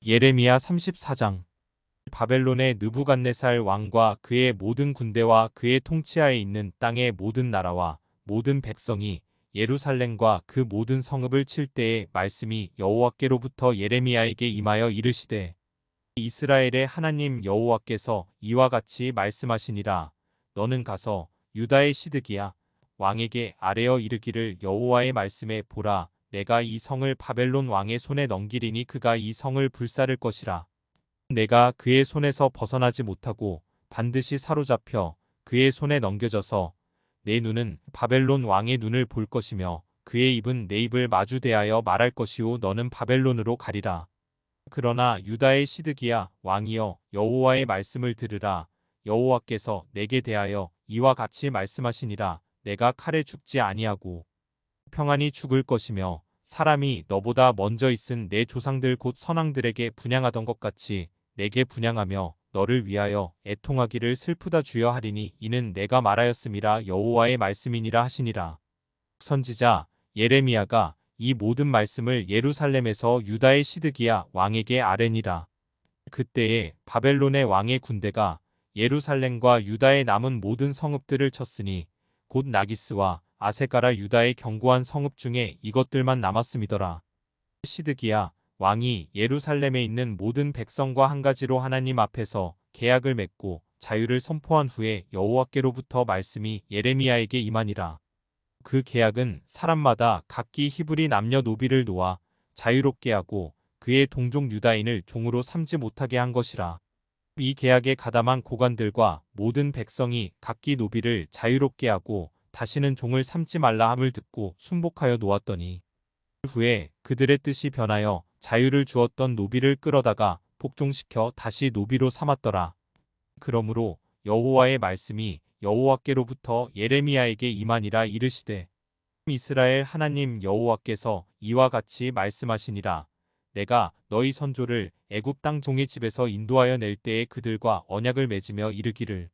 예레미야 34장. 바벨론의 느부갓네살 왕과 그의 모든 군대와 그의 통치하에 있는 땅의 모든 나라와 모든 백성이 예루살렘과 그 모든 성읍을 칠 때에 말씀이 여호와께로부터 예레미야에게 임하여 이르시되, 이스라엘의 하나님 여호와께서 이와 같이 말씀하시니라. 너는 가서 유다의 시드기야 왕에게 아뢰어 이르기를, 여호와의 말씀에 보라, 내가 이 성을 바벨론 왕의 손에 넘기리니 그가 이 성을 불사를 것이라. 내가 그의 손에서 벗어나지 못하고 반드시 사로잡혀 그의 손에 넘겨져서 내 눈은 바벨론 왕의 눈을 볼 것이며 그의 입은 내 입을 마주 대하여 말할 것이요 너는 바벨론으로 가리라. 그러나 유다의 시드기야 왕이여, 여호와의 말씀을 들으라. 여호와께서 내게 대하여 이와 같이 말씀하시니라. 내가 칼에 죽지 아니하고 평안히 죽을 것이며 사람이 너보다 먼저 있은 내 조상들 곧 선왕들에게 분향하던 것 같이 내게 분향하며 너를 위하여 애통하기를 슬프다 주여 하리니 이는 내가 말하였음이라 여호와의 말씀이니라 하시니라. 선지자 예레미야가 이 모든 말씀을 예루살렘에서 유다의 시드기야 왕에게 아뢰니라. 그때에 바벨론의 왕의 군대가 예루살렘과 유다의 남은 모든 성읍들을 쳤으니 곧 나기스와 아세가라 유다의 견고한 성읍 중에 이것들만 남았음이더라. 시드기야 왕이 예루살렘에 있는 모든 백성과 한 가지로 하나님 앞에서 계약을 맺고 자유를 선포한 후에 여호와께로부터 말씀이 예레미야에게 임하니라. 그 계약은 사람마다 각기 히브리 남녀 노비를 놓아 자유롭게 하고 그의 동족 유다인을 종으로 삼지 못하게 한 것이라. 이 계약에 가담한 고관들과 모든 백성이 각기 노비를 자유롭게 하고 다시는 종을 삼지 말라 함을 듣고 순복하여 놓았더니 후에 그들의 뜻이 변하여 자유를 주었던 노비를 끌어다가 복종시켜 다시 노비로 삼았더라. 그러므로 여호와의 말씀이 여호와께로부터 예레미야에게 임하니라. 이르시되, 이스라엘 하나님 여호와께서 이와 같이 말씀하시니라. 내가 너희 선조를 애굽 땅 종의 집에서 인도하여 낼 때에 그들과 언약을 맺으며 이르기를,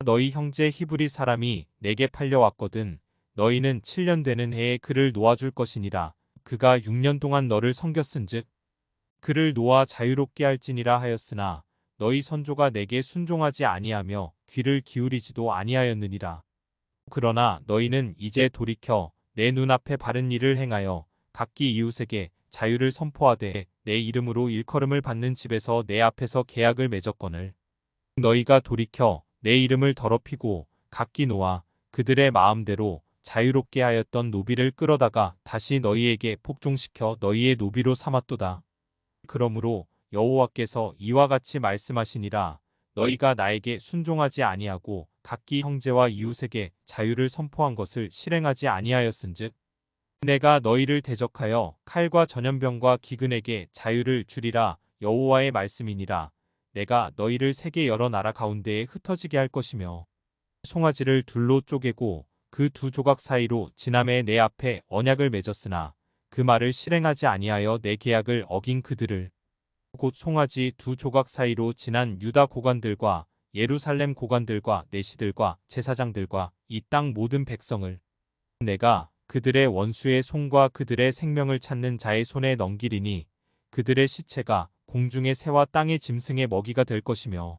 너희 형제 히브리 사람이 내게 팔려왔거든 너희는 7년 되는 해에 그를 놓아줄 것이니라. 그가 6년 동안 너를 섬겼은즉 그를 놓아 자유롭게 할지니라 하였으나 너희 선조가 내게 순종하지 아니하며 귀를 기울이지도 아니하였느니라. 그러나 너희는 이제 돌이켜 내 눈앞에 바른 일을 행하여 각기 이웃에게 자유를 선포하되 내 이름으로 일컬음을 받는 집에서 내 앞에서 계약을 맺었거늘 너희가 돌이켜 내 이름을 더럽히고 각기 놓아 그들의 마음대로 자유롭게 하였던 노비를 끌어다가 다시 너희에게 복종시켜 너희의 노비로 삼았도다. 그러므로 여호와께서 이와 같이 말씀하시니라. 너희가 나에게 순종하지 아니하고 각기 형제와 이웃에게 자유를 선포한 것을 실행하지 아니하였은즉 내가 너희를 대적하여 칼과 전염병과 기근에게 자유를 주리라. 여호와의 말씀이니라. 내가 너희를 세계 여러 나라 가운데에 흩어지게 할 것이며 송아지를 둘로 쪼개고 그 두 조각 사이로 지남에 내 앞에 언약을 맺었으나 그 말을 실행하지 아니하여 내 계약을 어긴 그들을 곧 송아지 두 조각 사이로 지난 유다 고관들과 예루살렘 고관들과 내시들과 제사장들과 이 땅 모든 백성을 내가 그들의 원수의 손과 그들의 생명을 찾는 자의 손에 넘기리니 그들의 시체가 공중의 새와 땅의 짐승의 먹이가 될 것이며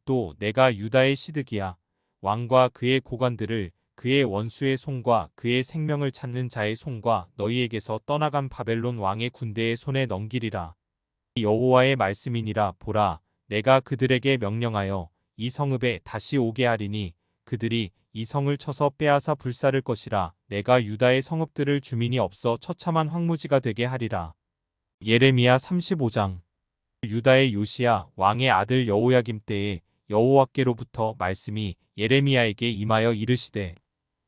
또 내가 유다의 시드기야 왕과 그의 고관들을 그의 원수의 손과 그의 생명을 찾는 자의 손과 너희에게서 떠나간 바벨론 왕의 군대의 손에 넘기리라. 여호와의 말씀이니라. 보라, 내가 그들에게 명령하여 이 성읍에 다시 오게 하리니 그들이 이 성을 쳐서 빼앗아 불사를 것이라. 내가 유다의 성읍들을 주민이 없어 처참한 황무지가 되게 하리라. 예레미야 35장. 유다의 요시야 왕의 아들 여호야김 때에 여호와께로부터 말씀이 예레미야에게 임하여 이르시되,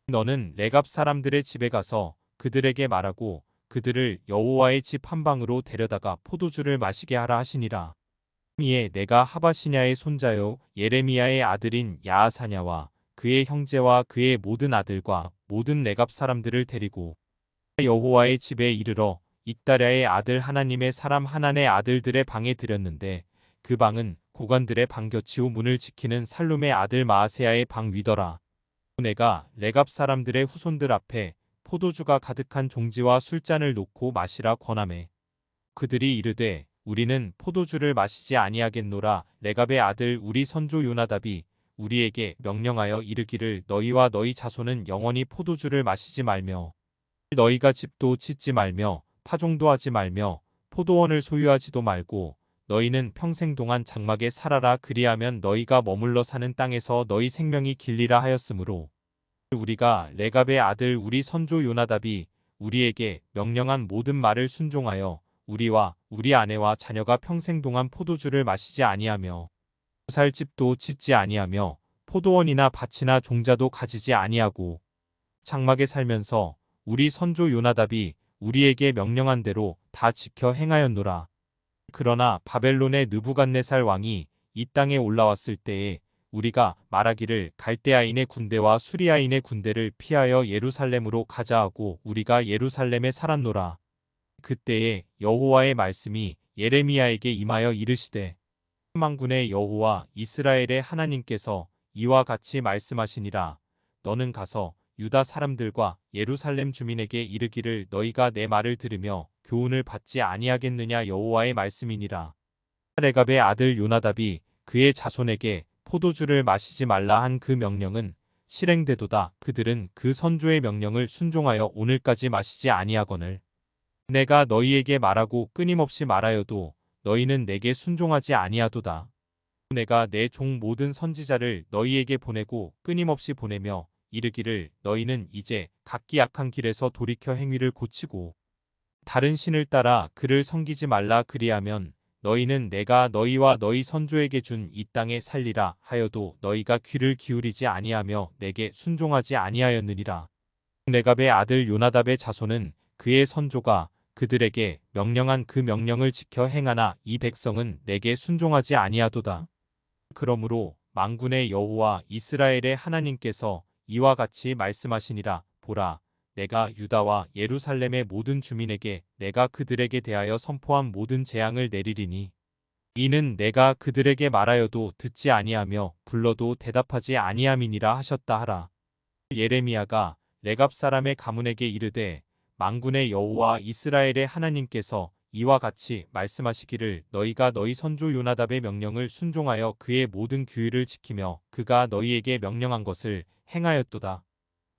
너는 레갑 사람들의 집에 가서 그들에게 말하고 그들을 여호와의 집 한방으로 데려다가 포도주를 마시게 하라 하시니라. 이에 내가 하바시냐의 손자요 예레미야의 아들인 야하사냐와 그의 형제와 그의 모든 아들과 모든 레갑 사람들을 데리고 여호와의 집에 이르러 잇다랴의 아들 하나님의 사람 하난의 아들들의 방에 들였는데 그 방은 고관들의 방 곁이요 문을 지키는 살룸의 아들 마아세야의 방 위더라. 내가 레갑 사람들의 후손들 앞에 포도주가 가득한 종지와 술잔을 놓고 마시라 권하매 그들이 이르되 우리는 포도주를 마시지 아니하겠노라. 레갑의 아들 우리 선조 요나답이 우리에게 명령하여 이르기를 너희와 너희 자손은 영원히 포도주를 마시지 말며 너희가 집도 짓지 말며 파종도 하지 말며 포도원을 소유하지도 말고 너희는 평생 동안 장막에 살아라. 그리하면 너희가 머물러 사는 땅에서 너희 생명이 길리라 하였으므로 우리가 레갑의 아들 우리 선조 요나답이 우리에게 명령한 모든 말을 순종하여 우리와 우리 아내와 자녀가 평생 동안 포도주를 마시지 아니하며 살 집도 짓지 아니하며 포도원이나 밭이나 종자도 가지지 아니하고 장막에 살면서 우리 선조 요나답이 우리에게 명령한 대로 다 지켜 행하였노라. 그러나 바벨론의 느부갓네살 왕이 이 땅에 올라왔을 때에 우리가 말하기를 갈대아인의 군대와 수리아인의 군대를 피하여 예루살렘으로 가자 하고 우리가 예루살렘에 살았노라. 그때에 여호와의 말씀이 예레미야에게 임하여 이르시되 만군의 여호와 이스라엘의 하나님께서 이와 같이 말씀하시니라. 너는 가서 유다 사람들과 예루살렘 주민에게 이르기를 너희가 내 말을 들으며 교훈을 받지 아니하겠느냐. 여호와의 말씀이니라. 레갑의 아들 요나답이 그의 자손에게 포도주를 마시지 말라 한 그 명령은 실행되도다. 그들은 그 선조의 명령을 순종하여 오늘까지 마시지 아니하거늘 내가 너희에게 말하고 끊임없이 말하여도 너희는 내게 순종하지 아니하도다. 내가 내 종 모든 선지자를 너희에게 보내고 끊임없이 보내며 이르기를 너희는 이제 각기 악한 길에서 돌이켜 행위를 고치고 다른 신을 따라 그를 섬기지 말라. 그리하면 너희는 내가 너희와 너희 선조에게 준 이 땅에 살리라 하여도 너희가 귀를 기울이지 아니하며 내게 순종하지 아니하였느니라. 레갑의 아들 요나답의 자손은 그의 선조가 그들에게 명령한 그 명령을 지켜 행하나 이 백성은 내게 순종하지 아니하도다. 그러므로 만군의 여호와 이스라엘의 하나님께서 이와 같이 말씀하시니라. 보라, 내가 유다와 예루살렘의 모든 주민에게 내가 그들에게 대하여 선포한 모든 재앙을 내리리니 이는 내가 그들에게 말하여도 듣지 아니하며 불러도 대답하지 아니함이니라 하셨다 하라. 예레미야가 레갑 사람의 가문에게 이르되 만군의 여호와 이스라엘의 하나님께서 이와 같이 말씀하시기를 너희가 너희 선조 요나답의 명령을 순종하여 그의 모든 규율을 지키며 그가 너희에게 명령한 것을 행하였도다.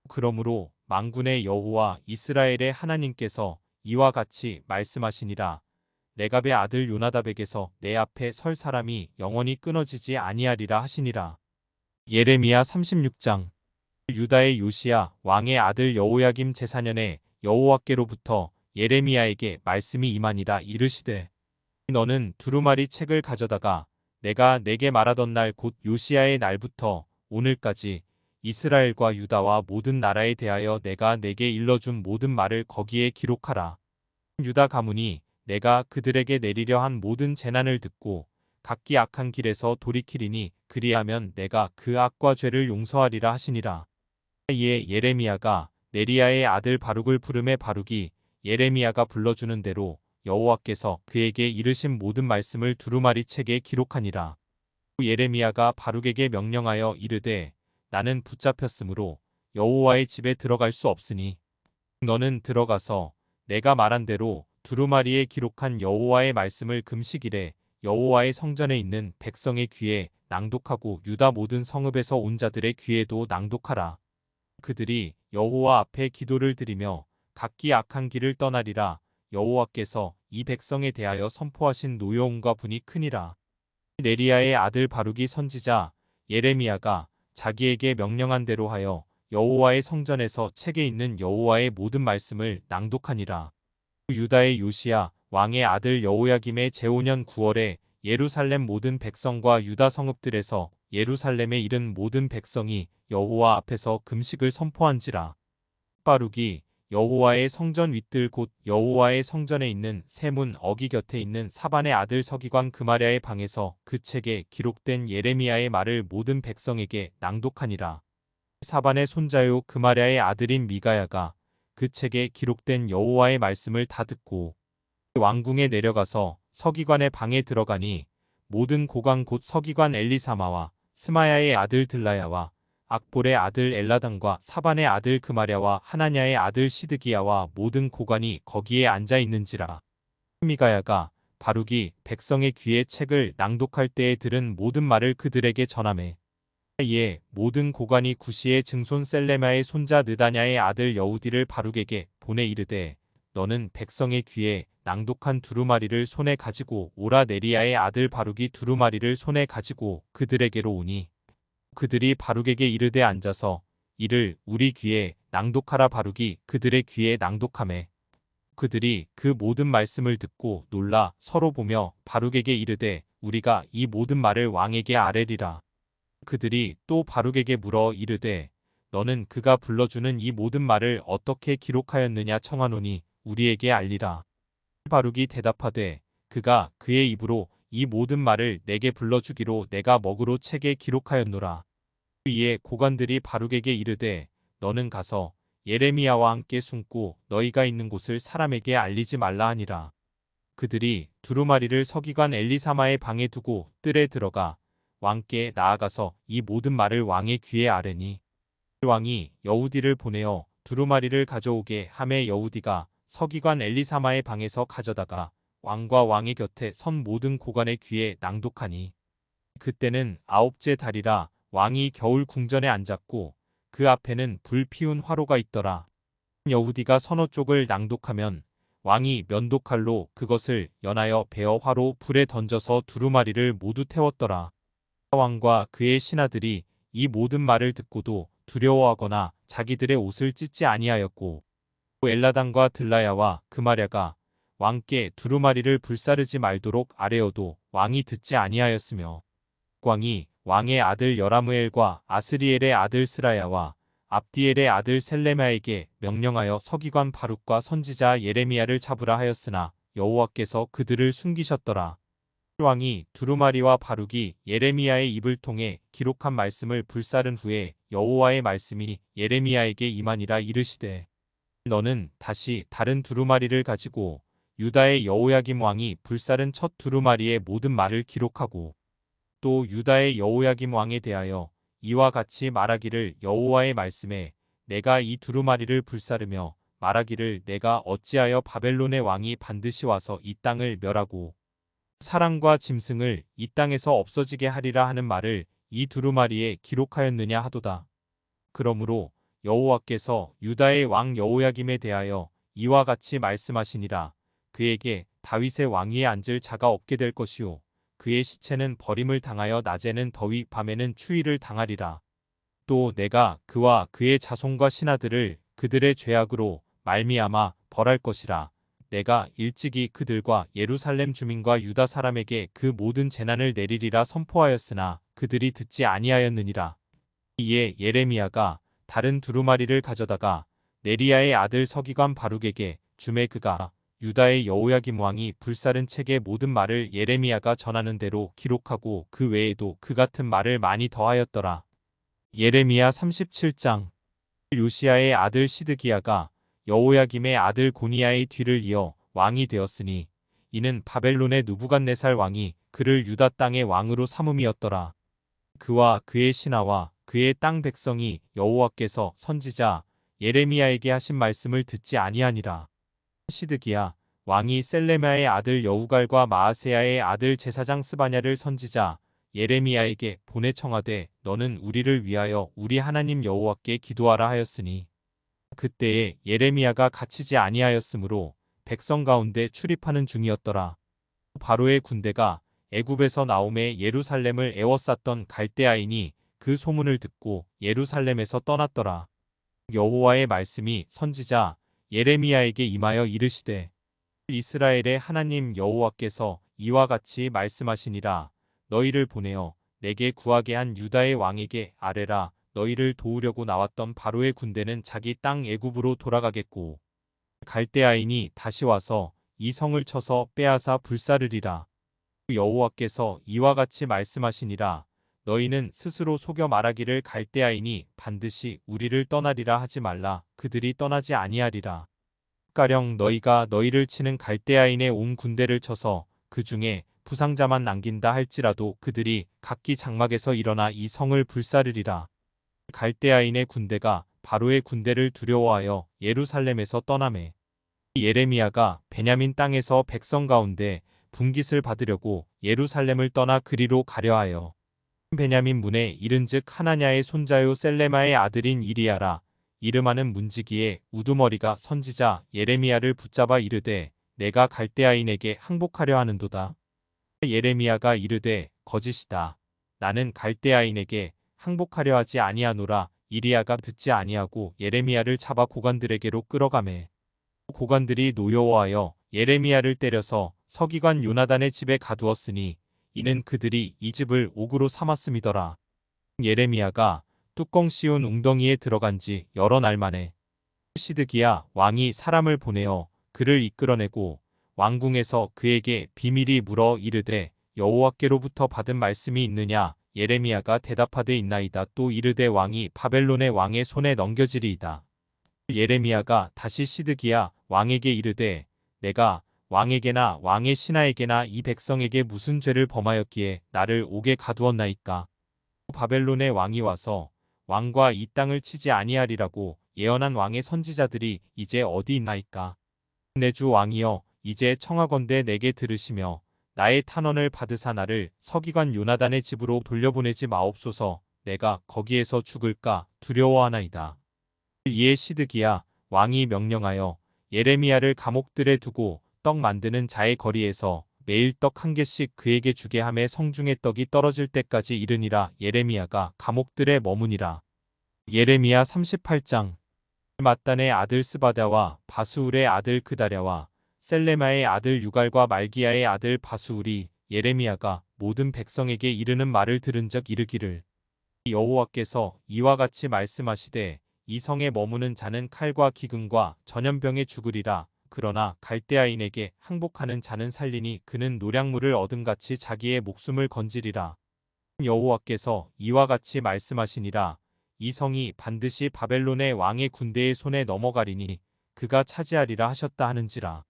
그러므로 만군의 여호와 이스라엘의 하나님께서 이와 같이 말씀하시니라. 레갑의 아들 요나답에게서 내 앞에 설 사람이 영원히 끊어지지 아니하리라 하시니라. 예레미야 36장. 유다의 요시야 왕의 아들 여호야김 제4년에 여호와께로부터 예레미야에게 말씀이 임하니라. 이르시되 너는 두루마리 책을 가져다가 내가 내게 말하던 날 곧 요시야의 날부터 오늘까지 이스라엘과 유다와 모든 나라에 대하여 내가 내게 일러준 모든 말을 거기에 기록하라. 유다 가문이 내가 그들에게 내리려 한 모든 재난을 듣고 각기 악한 길에서 돌이키리니 그리하면 내가 그 악과 죄를 용서하리라 하시니라. 이에 예레미야가 네리야의 아들 바룩을 부르매 바룩이 예레미야가 불러주는 대로 여호와께서 그에게 이르신 모든 말씀을 두루마리 책에 기록하니라. 예레미야가 바룩에게 명령하여 이르되 나는 붙잡혔으므로 여호와의 집에 들어갈 수 없으니 너는 들어가서 내가 말한 대로 두루마리에 기록한 여호와의 말씀을 금식일에 여호와의 성전에 있는 백성의 귀에 낭독하고 유다 모든 성읍에서 온 자들의 귀에도 낭독하라. 그들이 여호와 앞에 기도를 드리며 각기 악한 길을 떠나리라. 여호와께서 이 백성에 대하여 선포하신 노여움과 분이 크니라. 네리야의 아들 바룩이 선지자 예레미야가 자기에게 명령한 대로 하여 여호와의 성전에서 책에 있는 여호와의 모든 말씀을 낭독하니라. 유다의 요시야 왕의 아들 여호야김의 제5년 9월에 예루살렘 모든 백성과 유다 성읍들에서 예루살렘에 이른 모든 백성이 여호와 앞에서 금식을 선포한지라. 바룩이 여호와의 성전 윗들 곧 여호와의 성전에 있는 세문 어기 곁에 있는 사반의 아들 서기관 그마랴의 방에서 그 책에 기록된 예레미야의 말을 모든 백성에게 낭독하니라. 사반의 손자요 그마랴의 아들인 미가야가 그 책에 기록된 여호와의 말씀을 다 듣고 왕궁에 내려가서 서기관의 방에 들어가니 모든 고관 곧 서기관 엘리사마와 스마야의 아들 들라야와 악볼의 아들 엘라단과 사반의 아들 그마랴와 하나냐의 아들 시드기야와 모든 고관이 거기에 앉아 있는지라. 미가야가 바룩이 백성의 귀에 책을 낭독할 때에 들은 모든 말을 그들에게 전하매 이에 모든 고관이 구시의 증손 셀레마의 손자 느다냐의 아들 여우디를 바룩에게 보내 이르되 너는 백성의 귀에 낭독한 두루마리를 손에 가지고 오라. 네리야의 아들 바룩이 두루마리를 손에 가지고 그들에게로 오니 그들이 바룩에게 이르되 앉아서 이를 우리 귀에 낭독하라. 바룩이 그들의 귀에 낭독하매 그들이 그 모든 말씀을 듣고 놀라 서로 보며 바룩에게 이르되 우리가 이 모든 말을 왕에게 아뢰리라. 그들이 또 바룩에게 물어 이르되 너는 그가 불러주는 이 모든 말을 어떻게 기록하였느냐 청하노니 우리에게 알리라. 바룩이 대답하되 그가 그의 입으로 이 모든 말을 내게 불러주기로 내가 먹으로 책에 기록하였노라. 이에 고관들이 바룩에게 이르되 너는 가서 예레미야와 함께 숨고 너희가 있는 곳을 사람에게 알리지 말라 하니라. 그들이 두루마리를 서기관 엘리사마의 방에 두고 뜰에 들어가 왕께 나아가서 이 모든 말을 왕의 귀에 아뢰니 왕이 여우디를 보내어 두루마리를 가져오게 하매 여우디가 서기관 엘리사마의 방에서 가져다가 왕과 왕의 곁에 선 모든 고관의 귀에 낭독하니 그때는 아홉째 달이라. 왕이 겨울 궁전에 앉았고 그 앞에는 불 피운 화로가 있더라. 여우디가 서너 쪽을 낭독하면 왕이 면도칼로 그것을 연하여 베어 화로 불에 던져서 두루마리를 모두 태웠더라. 왕과 그의 신하들이 이 모든 말을 듣고도 두려워하거나 자기들의 옷을 찢지 아니하였고 엘라단과 들라야와 그마랴가 왕께 두루마리를 불사르지 말도록 아뢰어도 왕이 듣지 아니하였으며 왕이 왕의 아들 여라무엘과 아스리엘의 아들 스라야와 압디엘의 아들 셀레마에게 명령하여 서기관 바룩과 선지자 예레미야를 잡으라 하였으나 여호와께서 그들을 숨기셨더라. 왕이 두루마리와 바룩이 예레미야의 입을 통해 기록한 말씀을 불사른 후에 여호와의 말씀이 예레미야에게 임하니라. 이르시되 너는 다시 다른 두루마리를 가지고 유다의 여호야김 왕이 불사른 첫 두루마리의 모든 말을 기록하고 또 유다의 여호야김 왕에 대하여 이와 같이 말하기를 여호와의 말씀에 내가 이 두루마리를 불사르며 말하기를 내가 어찌하여 바벨론의 왕이 반드시 와서 이 땅을 멸하고 사람과 짐승을 이 땅에서 없어지게 하리라 하는 말을 이 두루마리에 기록하였느냐 하도다. 그러므로 여호와께서 유다의 왕 여호야김에 대하여 이와 같이 말씀하시니라. 그에게 다윗의 왕위에 앉을 자가 없게 될 것이요 그의 시체는 버림을 당하여 낮에는 더위 밤에는 추위를 당하리라. 또 내가 그와 그의 자손과 신하들을 그들의 죄악으로 말미암아 벌할 것이라. 내가 일찍이 그들과 예루살렘 주민과 유다 사람에게 그 모든 재난을 내리리라 선포하였으나 그들이 듣지 아니하였느니라. 이에 예레미야가 다른 두루마리를 가져다가 네리야의 아들 서기관 바룩에게 주매 그가 유다의 여호야김 왕이 불사른 책의 모든 말을 예레미야가 전하는 대로 기록하고 그 외에도 그 같은 말을 많이 더하였더라. 예레미야 37장. 요시야의 아들 시드기야가 여호야김의 아들 고니야의 뒤를 이어 왕이 되었으니 이는 바벨론의 느부갓네살 왕이 그를 유다 땅의 왕으로 삼음이었더라. 그와 그의 신하와 그의 땅 백성이 여호와께서 선지자 예레미야에게 하신 말씀을 듣지 아니하니라. 시드기야 왕이 셀레마의 아들 여우갈과 마아세야의 아들 제사장 스바냐를 선지자 예레미야에게 보내 청하되 너는 우리를 위하여 우리 하나님 여호와께 기도하라 하였으니 그때에 예레미야가 갇히지 아니하였으므로 백성 가운데 출입하는 중이었더라. 바로의 군대가 애굽에서 나오매 예루살렘을 에워쌌던 갈대아인이 그 소문을 듣고 예루살렘에서 떠났더라. 여호와의 말씀이 선지자 예레미야에게 임하여 이르시되 이스라엘의 하나님 여호와께서 이와 같이 말씀하시니라. 너희를 보내어 내게 구하게 한 유다의 왕에게 아뢰라. 너희를 도우려고 나왔던 바로의 군대는 자기 땅 애굽으로 돌아가겠고 갈대아인이 다시 와서 이 성을 쳐서 빼앗아 불사르리라. 여호와께서 이와 같이 말씀하시니라. 너희는 스스로 속여 말하기를 갈대아인이 반드시 우리를 떠나리라 하지 말라. 그들이 떠나지 아니하리라. 가령 너희가 너희를 치는 갈대아인의 온 군대를 쳐서 그 중에 부상자만 남긴다 할지라도 그들이 각기 장막에서 일어나 이 성을 불사르리라. 갈대아인의 군대가 바로의 군대를 두려워하여 예루살렘에서 떠나매 예레미야가 베냐민 땅에서 백성 가운데 분깃을 받으려고 예루살렘을 떠나 그리로 가려 하여 베냐민 문에 이른즉 하나냐의 손자요 셀레마의 아들인 이리야라. 이름하는 문지기에 우두머리가 선지자 예레미야를 붙잡아 이르되 내가 갈대아인에게 항복하려 하는도다. 예레미야가 이르되 거짓이다. 나는 갈대아인에게 항복하려 하지 아니하노라. 이리야가 듣지 아니하고 예레미야를 잡아 고관들에게로 끌어가매 고관들이 노여워하여 예레미야를 때려서 서기관 요나단의 집에 가두었으니 이는 그들이 이 집을 옥으로 삼았음이더라. 예레미야가 뚜껑 씌운 웅덩이에 들어간 지 여러 날 만에 시드기야 왕이 사람을 보내어 그를 이끌어내고 왕궁에서 그에게 비밀이 물어 이르되 여호와께로부터 받은 말씀이 있느냐. 예레미야가 대답하되 있나이다. 또 이르되 왕이 바벨론의 왕의 손에 넘겨지리이다. 예레미야가 다시 시드기야 왕에게 이르되 내가 왕에게나 왕의 신하에게나 이 백성에게 무슨 죄를 범하였기에 나를 옥에 가두었나이까. 바벨론의 왕이 와서 왕과 이 땅을 치지 아니하리라고 예언한 왕의 선지자들이 이제 어디 있나이까. 내 주 왕이여 이제 청하건대 내게 들으시며 나의 탄원을 받으사 나를 서기관 요나단의 집으로 돌려보내지 마옵소서. 내가 거기에서 죽을까 두려워하나이다. 이에 시드기야 왕이 명령하여 예레미야를 감옥들에 두고 떡 만드는 자의 거리에서 매일 떡 한 개씩 그에게 주게 하매 성중의 떡이 떨어질 때까지 이르니라. 예레미야가 감옥들에 머무니라. 예레미야 38장. mat단의 아들 스바다와 바수울의 아들 그다랴와 셀레마의 아들 유갈과 말기야의 아들 바수울이 예레미야가 모든 백성에게 이르는 말을 들은적 이르기를 여호와께서 이와 같이 말씀하시되 이 성에 머무는 자는 칼과 기근과 전염병에 죽으리라. 그러나 갈대아인에게 항복하는 자는 살리니 그는 노량물을 얻음같이 자기의 목숨을 건지리라. 여호와께서 이와 같이 말씀하시니라. 이 성이 반드시 바벨론의 왕의 군대의 손에 넘어가리니 그가 차지하리라 하셨다 하는지라.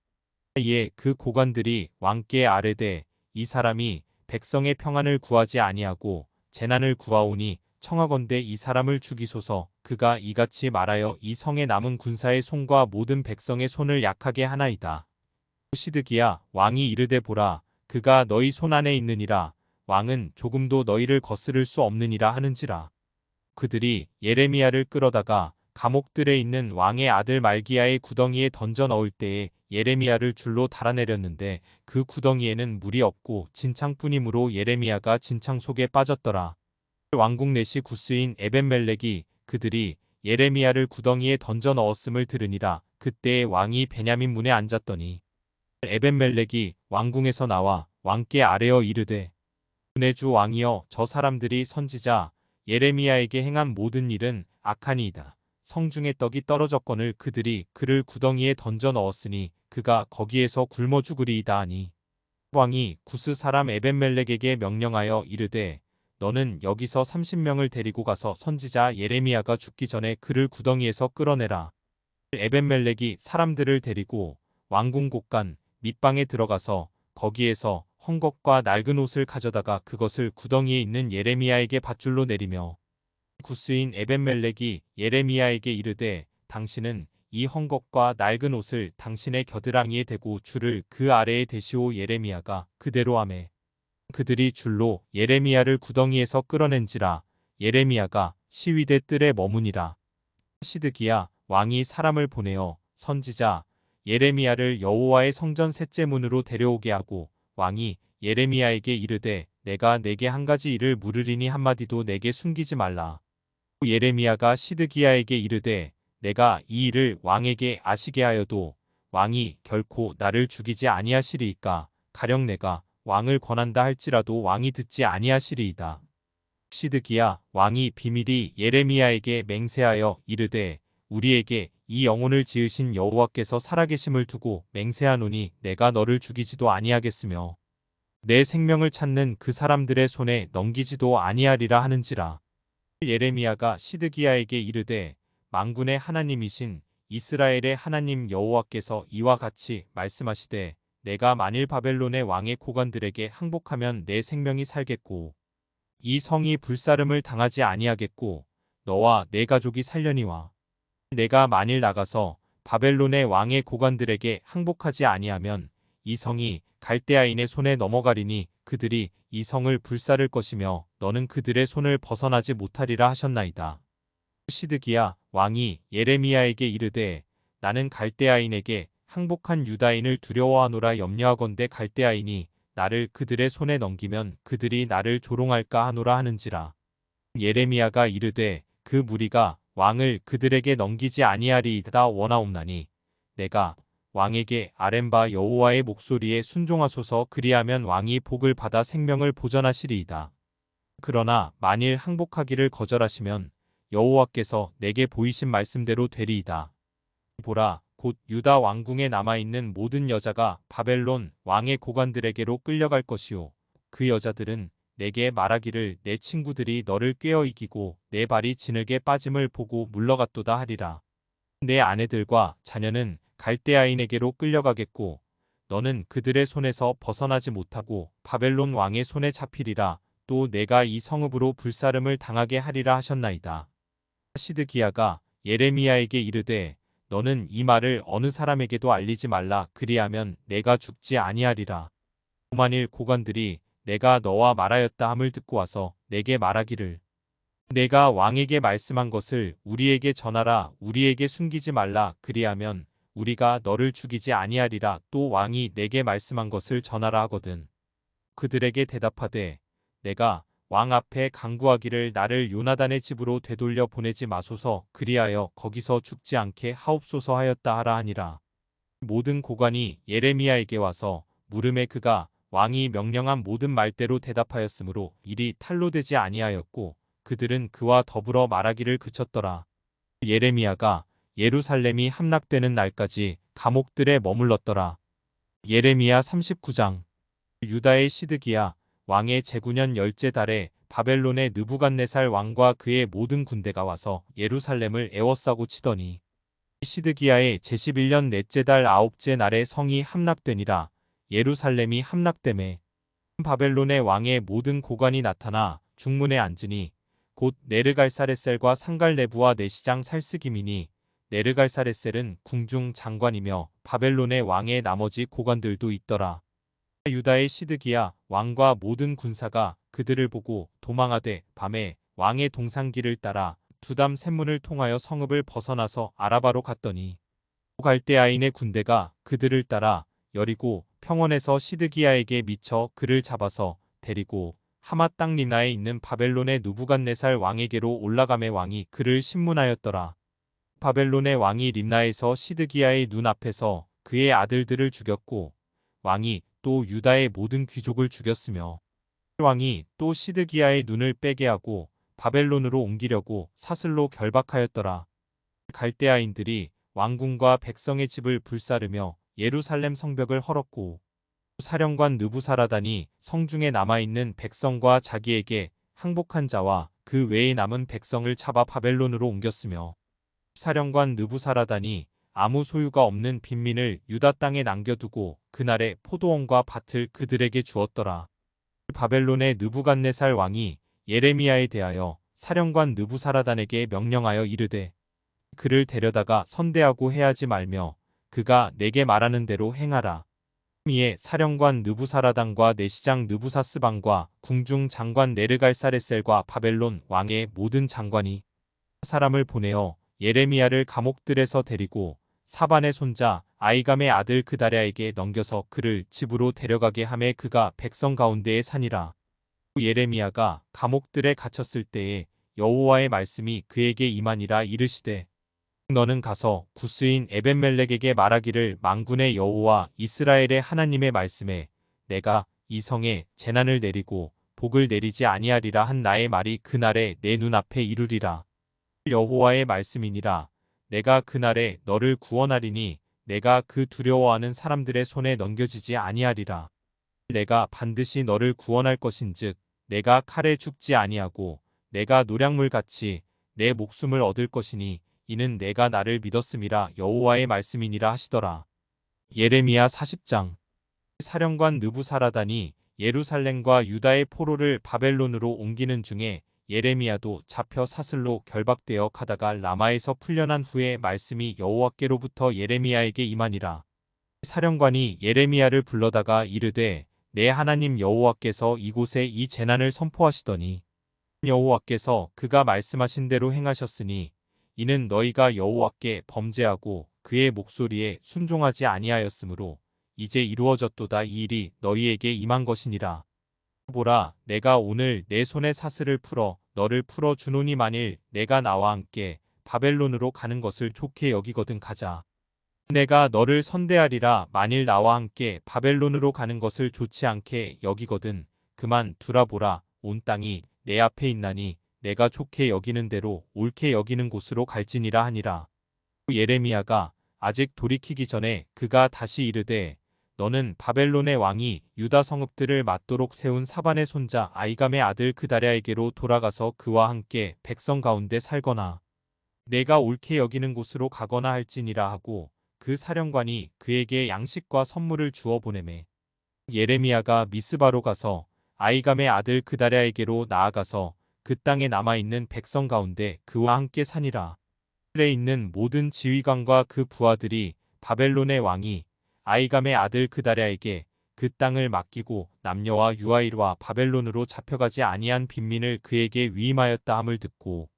이에 그 고관들이 왕께 아뢰되 이 사람이 백성의 평안을 구하지 아니하고 재난을 구하오니 청하건대 이 사람을 죽이소서. 그가 이같이 말하여 이 성에 남은 군사의 손과 모든 백성의 손을 약하게 하나이다. 시드기야 왕이 이르되 보라 그가 너희 손 안에 있느니라. 왕은 조금도 너희를 거스를 수 없느니라 하는지라. 그들이 예레미야를 끌어다가 감옥들에 있는 왕의 아들 말기야의 구덩이에 던져 넣을 때에 예레미야를 줄로 달아내렸는데 그 구덩이에는 물이 없고 진창뿐이므로 예레미야가 진창 속에 빠졌더라. 왕궁 내시 구스인 에벤멜렉이 그들이 예레미야를 구덩이에 던져 넣었음을 들으니라. 그때에 왕이 베냐민 문에 앉았더니 에벤멜렉이 왕궁에서 나와 왕께 아뢰어 이르되 내 주 왕이여 저 사람들이 선지자 예레미야에게 행한 모든 일은 악하니이다. 성중의 떡이 떨어졌거늘 그들이 그를 구덩이에 던져 넣었으니 그가 거기에서 굶어 죽으리이다 하니 왕이 구스 사람 에벤멜렉에게 명령하여 이르되 너는 여기서 30명을 데리고 가서 선지자 예레미야가 죽기 전에 그를 구덩이에서 끌어내라. 에벤멜렉이 사람들을 데리고 왕궁 곳간 밑방에 들어가서 거기에서 헝겊과 낡은 옷을 가져다가 그것을 구덩이에 있는 예레미야에게 밧줄로 내리며 구스인 에벤멜렉이 예레미야에게 이르되 당신은 이 헝겊과 낡은 옷을 당신의 겨드랑이에 대고 줄을 그 아래에 대시오. 예레미야가 그대로 하매 그들이 줄로 예레미야를 구덩이에서 끌어낸지라. 예레미야가 시위대 뜰에 머무니라. 시드기야 왕이 사람을 보내어 선지자 예레미야를 여호와의 성전 셋째 문으로 데려오게 하고 왕이 예레미야에게 이르되 내가 내게 한 가지 일을 물으리니 한마디도 내게 숨기지 말라. 예레미야가 시드기야에게 이르되 내가 이 일을 왕에게 아시게 하여도 왕이 결코 나를 죽이지 아니하시리이까. 가령 내가 왕을 권한다 할지라도 왕이 듣지 아니하시리이다. 시드기야 왕이 비밀이 예레미야에게 맹세하여 이르되 우리에게 이 영혼을 지으신 여호와께서 살아계심을 두고 맹세하노니 내가 너를 죽이지도 아니하겠으며 내 생명을 찾는 그 사람들의 손에 넘기지도 아니하리라 하는지라. 예레미야가 시드기야에게 이르되 만군의 하나님이신 이스라엘의 하나님 여호와께서 이와 같이 말씀하시되 내가 만일 바벨론의 왕의 고관들에게 항복하면 내 생명이 살겠고 이 성이 불사름을 당하지 아니하겠고 너와 내 가족이 살려니와 내가 만일 나가서 바벨론의 왕의 고관들에게 항복하지 아니하면 이 성이 갈대아인의 손에 넘어가리니 그들이 이 성을 불사를 것이며 너는 그들의 손을 벗어나지 못하리라 하셨나이다. 시드기야 왕이 예레미야에게 이르되 나는 갈대아인에게 항복한 유다인을 두려워하노라 염려하건대 갈대아인이 나를 그들의 손에 넘기면 그들이 나를 조롱할까 하노라 하는지라. 예레미야가 이르되 그 무리가 왕을 그들에게 넘기지 아니하리이다 원하옵나니 내가 왕에게 아뢰바 여호와의 목소리에 순종하소서 그리하면 왕이 복을 받아 생명을 보전하시리이다. 그러나 만일 항복하기를 거절하시면 여호와께서 내게 보이신 말씀대로 되리이다. 보라 곧 유다 왕궁에 남아있는 모든 여자가 바벨론 왕의 고관들에게로 끌려갈 것이요 그 여자들은 내게 말하기를 내 친구들이 너를 꾀어 이기고 내 발이 진흙에 빠짐을 보고 물러갔도다 하리라. 내 아내들과 자녀는 갈대아인에게로 끌려가겠고 너는 그들의 손에서 벗어나지 못하고 바벨론 왕의 손에 잡히리라. 또 내가 이 성읍으로 불사름을 당하게 하리라 하셨나이다. 시드기야가 예레미야에게 이르되 너는 이 말을 어느 사람에게도 알리지 말라 그리하면 내가 죽지 아니하리라. 만일 고관들이 내가 너와 말하였다 함을 듣고 와서 내게 말하기를 내가 왕에게 말씀한 것을 우리에게 전하라 우리에게 숨기지 말라 그리하면 우리가 너를 죽이지 아니하리라. 또 왕이 내게 말씀한 것을 전하라 하거든 그들에게 대답하되 내가 왕 앞에 간구하기를 나를 요나단의 집으로 되돌려 보내지 마소서 그리하여 거기서 죽지 않게 하옵소서 하였다 하라 하니라. 모든 고관이 예레미야에게 와서 물음에 그가 왕이 명령한 모든 말대로 대답하였으므로 일이 탄로되지 아니하였고 그들은 그와 더불어 말하기를 그쳤더라. 예레미야가 예루살렘이 함락되는 날까지 감옥들에 머물렀더라. 예레미야 39장 유다의 시드기야 왕의 제9년 10째 달에 바벨론의 느부갓네살 왕과 그의 모든 군대가 와서 예루살렘을 에워싸고 치더니 시드기야의 제11년 넷째 달 9째 날에 성이 함락되니라. 예루살렘이 함락되매 바벨론의 왕의 모든 고관이 나타나 중문에 앉으니 곧 네르갈사레셀과 상갈네부와 내시장 살스기민이 네르갈사레셀은 궁중 장관이며 바벨론의 왕의 나머지 고관들도 있더라. 유다의 시드기야 왕과 모든 군사가 그들을 보고 도망하되 밤에 왕의 동상길을 따라 두담 샘문을 통하여 성읍을 벗어나서 아라바로 갔더니 갈대아인의 군대가 그들을 따라 여리고 평원에서 시드기야에게 미쳐 그를 잡아서 데리고 하맛 땅 림나에 있는 바벨론의 느부갓네살 왕에게로 올라가매 왕이 그를 신문하였더라. 바벨론의 왕이 림나에서 시드기야의 눈앞에서 그의 아들들을 죽였고 왕이 또 유다의 모든 귀족을 죽였으며 왕이 또 시드기야의 눈을 빼게 하고 바벨론으로 옮기려고 사슬로 결박하였더라. 갈대아인들이 왕궁과 백성의 집을 불사르며 예루살렘 성벽을 헐었고 사령관 느부사라단이 성중에 남아있는 백성과 자기에게 항복한 자와 그 외에 남은 백성을 잡아 바벨론으로 옮겼으며 사령관 느부사라단이 아무 소유가 없는 빈민을 유다 땅에 남겨두고 그날에 포도원과 밭을 그들에게 주었더라. 바벨론의 느부갓네살 왕이 예레미야에 대하여 사령관 느부사라단에게 명령하여 이르되 그를 데려다가 선대하고 해하지 말며 그가 내게 말하는 대로 행하라. 이에 사령관 느부사라단과 내시장 느부사스반과 궁중 장관 네르갈사레셀과 바벨론 왕의 모든 장관이 사람을 보내어 예레미야를 감옥들에서 데리고 사반의 손자 아이감의 아들 그다랴에게 넘겨서 그를 집으로 데려가게 하매 그가 백성 가운데에 사니라. 예레미야가 감옥들에 갇혔을 때에 여호와의 말씀이 그에게 임하니라. 이르시되 너는 가서 구스인 에벤멜렉에게 말하기를 만군의 여호와 이스라엘의 하나님의 말씀에 내가 이 성에 재난을 내리고 복을 내리지 아니하리라 한 나의 말이 그날에 내 눈앞에 이루리라. 여호와의 말씀이니라. 내가 그날에 너를 구원하리니 내가 그 두려워하는 사람들의 손에 넘겨지지 아니하리라. 내가 반드시 너를 구원할 것인즉 내가 칼에 죽지 아니하고 내가 노략물같이 내 목숨을 얻을 것이니 이는 내가 나를 믿었음이라. 여호와의 말씀이니라 하시더라. 예레미야 40장 사령관 느부사라단이 예루살렘과 유다의 포로를 바벨론으로 옮기는 중에 예레미야도 잡혀 사슬로 결박되어 가다가 라마에서 풀려난 후에 말씀이 여호와께로부터 예레미야에게 임하니라. 사령관이 예레미야를 불러다가 이르되 내 하나님 여호와께서 이곳에 이 재난을 선포하시더니 여호와께서 그가 말씀하신 대로 행하셨으니 이는 너희가 여호와께 범죄하고 그의 목소리에 순종하지 아니하였으므로 이제 이루어졌도다. 이 일이 너희에게 임한 것이니라. 보라, 내가 오늘 내 손에 사슬을 풀어 너를 풀어 주노니 만일 내가 나와 함께 바벨론으로 가는 것을 좋게 여기거든 가자. 내가 너를 선대하리라. 만일 나와 함께 바벨론으로 가는 것을 좋지 않게 여기거든 그만 두라. 보라, 온 땅이 내 앞에 있나니 내가 좋게 여기는 대로 옳게 여기는 곳으로 갈지니라 하니라. 예레미야가 아직 돌이키기 전에 그가 다시 이르되 너는 바벨론의 왕이 유다 성읍들을 맞도록 세운 사반의 손자 아이감의 아들 그다랴에게로 돌아가서 그와 함께 백성 가운데 살거나 내가 옳게 여기는 곳으로 가거나 할지니라 하고 그 사령관이 그에게 양식과 선물을 주어 보내매 예레미야가 미스바로 가서 아이감의 아들 그다랴에게로 나아가서 그 땅에 남아있는 백성 가운데 그와 함께 사니라. 에 있는 모든 지휘관과 그 부하들이 바벨론의 왕이 아이감의 아들 그다랴에게 그 땅을 맡기고 남녀와 유아일과 바벨론으로 잡혀가지 아니한 빈민을 그에게 위임하였다 함을 듣고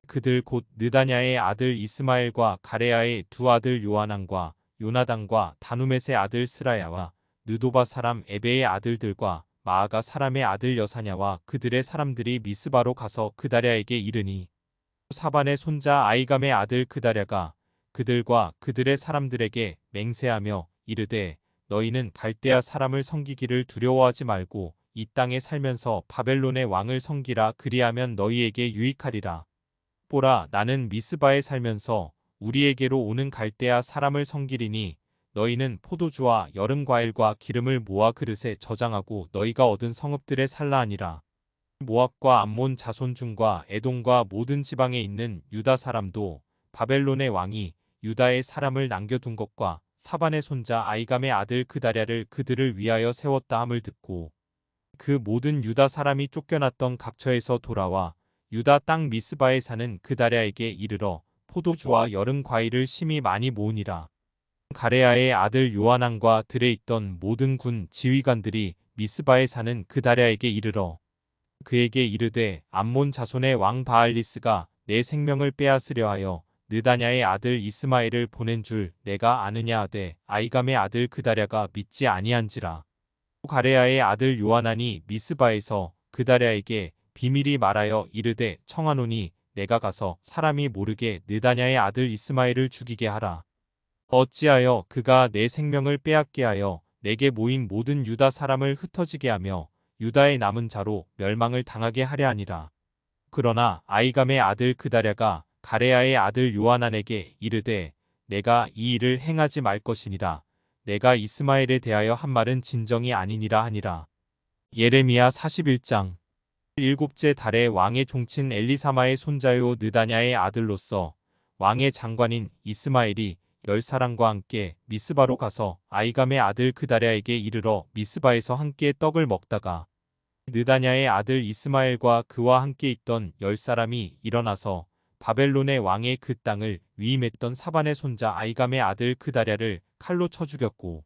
그들 곧 느다냐의 아들 이스마엘과 가레야의 두 아들 요하난과 요나단과 다누멧의 아들 스라야와 느도바 사람 에베의 아들들과 마아가 사람의 아들 여사냐와 그들의 사람들이 미스바로 가서 그다랴에게 이르니 사반의 손자 아이감의 아들 그다랴가 그들과 그들의 사람들에게 맹세하며 이르되 너희는 갈대아 사람을 섬기기를 두려워하지 말고 이 땅에 살면서 바벨론의 왕을 섬기라. 그리하면 너희에게 유익하리라. 보라, 나는 미스바에 살면서 우리에게로 오는 갈대아 사람을 섬기리니 너희는 포도주와 여름 과일과 기름을 모아 그릇에 저장하고 너희가 얻은 성읍들에 살라 하니라. 모압과 암몬 자손 중과 에돔과 모든 지방에 있는 유다 사람도 바벨론의 왕이 유다의 사람을 남겨둔 것과 사반의 손자 아이감의 아들 그다랴를 그들을 위하여 세웠다 함을 듣고 그 모든 유다 사람이 쫓겨났던 각처에서 돌아와 유다 땅 미스바에 사는 그다랴에게 이르러 포도주와 여름 과일을 심히 많이 모으니라. 가레야의 아들 요하난과 들에 있던 모든 군 지휘관들이 미스바에 사는 그다랴에게 이르러 그에게 이르되 암몬 자손의 왕 바알리스가 내 생명을 빼앗으려 하여 느다냐의 아들 이스마엘을 보낸 줄 내가 아느냐 하되 아이감의 아들 그다랴가 믿지 아니한지라. 가레야의 아들 요하난이 미스바에서 그다랴에게 비밀이 말하여 이르되 청하노니 내가 가서 사람이 모르게 느다냐의 아들 이스마엘을 죽이게 하라. 어찌하여 그가 내 생명을 빼앗게 하여 내게 모인 모든 유다 사람을 흩어지게 하며 유다의 남은 자로 멸망을 당하게 하려 하니라. 그러나 아이감의 아들 그다랴가 가레야의 아들 요하난에게 이르되 내가 이 일을 행하지 말 것이니라. 내가 이스마엘에 대하여 한 말은 진정이 아니니라 하니라. 예레미야 41장. 일곱째 달에 왕의 종친 엘리사마의 손자요 느다냐의 아들로서 왕의 장관인 이스마엘이 10사람과 함께 미스바로 가서 아이감의 아들 그다랴에게 이르러 미스바에서 함께 떡을 먹다가 느다냐의 아들 이스마엘과 그와 함께 있던 10사람이 일어나서 바벨론의 왕의 그 땅을 위임했던 사반의 손자 아이감의 아들 그다랴를 칼로 쳐 죽였고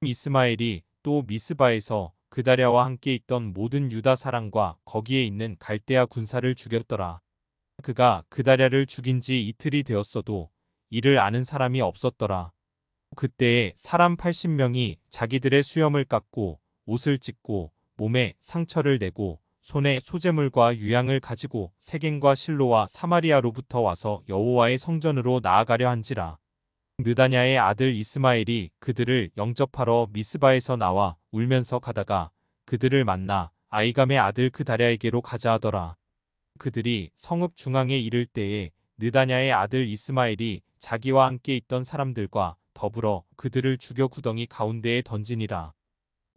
이스마엘이 또 미스바에서 그다랴와 함께 있던 모든 유다 사람과 거기에 있는 갈대아 군사를 죽였더라. 그가 그다랴를 죽인 지 이틀이 되었어도 이를 아는 사람이 없었더라. 그때에 사람 80명이 자기들의 수염을 깎고 옷을 찢고 몸에 상처를 내고 손에 소재물과 유향을 가지고 세겜과 실로와 사마리아로부터 와서 여호와의 성전으로 나아가려 한지라. 느다냐의 아들 이스마엘이 그들을 영접하러 미스바에서 나와 울면서 가다가 그들을 만나 아이감의 아들 그다랴에게로 가자 하더라. 그들이 성읍 중앙에 이를 때에 느다냐의 아들 이스마엘이 자기와 함께 있던 사람들과 더불어 그들을 죽여 구덩이 가운데에 던지니라.